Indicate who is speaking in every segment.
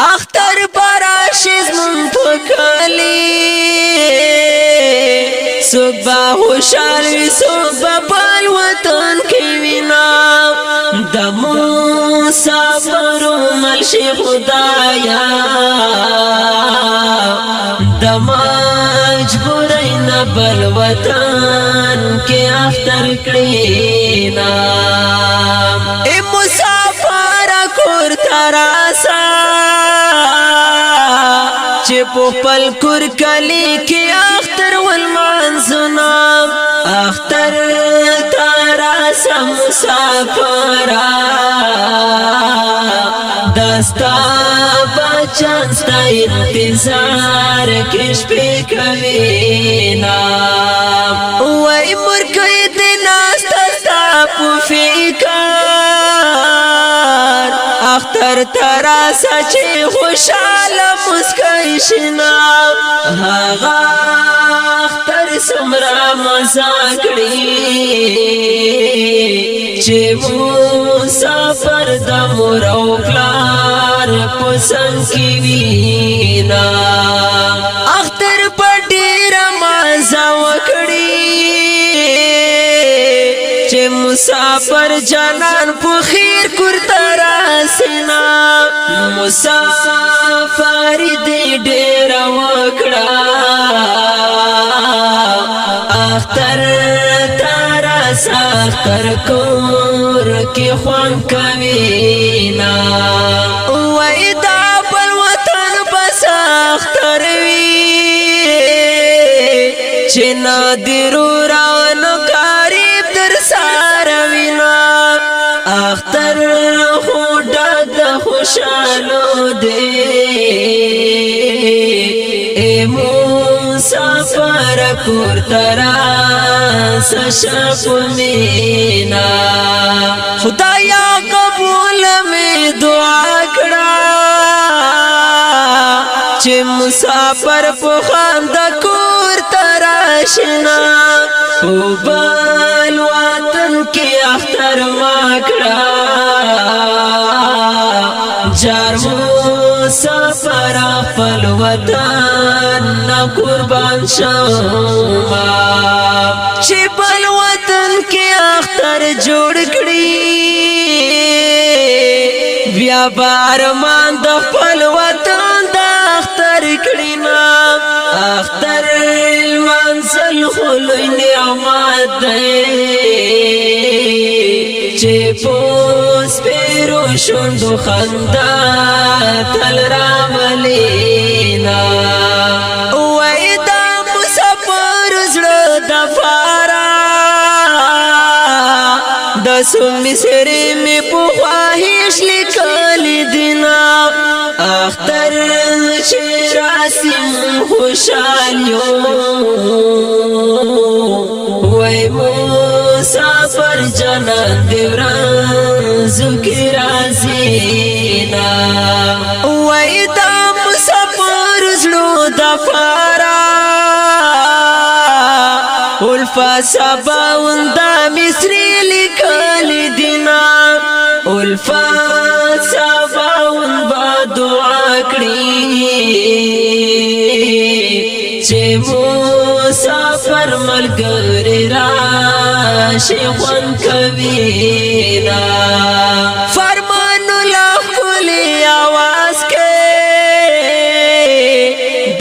Speaker 1: اختر براشز من پکلی صبح خوشحالی صبح پال وطن کی وینا د مسافر ملشی خدایا د مجبورین بل وطن کی اختر کړینا اے مسافر کور تراسا چې په پل کور کلی کې اختر والمنزنا اختر تراسا مسافر دستا بچان ستا انتظار کش پی کوینا وی مرکوی دناستا ستا پو فکر اختر تراسا چه خوشحال مسکشنا هاغا اختر سمرا مزاکڑی چه مسافر د مور او پلار پسند کی وینا اختر په ډیر مزه وکړي چې مسافر جانان په خیر کور تراسنا مسافر دې ډیر وکړه اختر اختر کور کی خوان کوینا وای دا بل وطن بس اختر وی چې نادر رانو قریب در ساروینا اختر خو د خوشالو دی مسافر کور تراسا شپ مینا خدایا قبول می دعا کړه چې مسافر په خاند کور تراشنا په بل وطن کې اختر ما کړه جار مسافر خپل وطن قربان شوما چې بل وطن کې اختر جوړ کړی بیا بارمان د خپل وطن د اختر کړی نا اختر المنزل خلوی نعمت دی چې پوس پیرو شوندو خندا تل راملینا وای دا مسافر زړه د فارا د سمې سره می په خواهش لیکل دینا اختر چې راسم خوشالیو وای مسافر جنت دیوران زکی رازینا وای دا مسافر زړه د فارا الفا سباون دا مصری لیکل دینا الفا سباون با دعا کړی چې مسافر ملګری راشي خوان کوینا فرمان الله کلی आवाज کې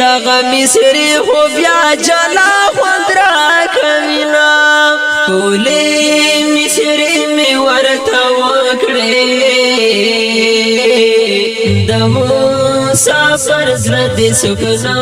Speaker 1: دغه مصری خو بیا جلا خوندرا کوینا کلی مصری می ورته وکړې د مسافر زړه دې سکنا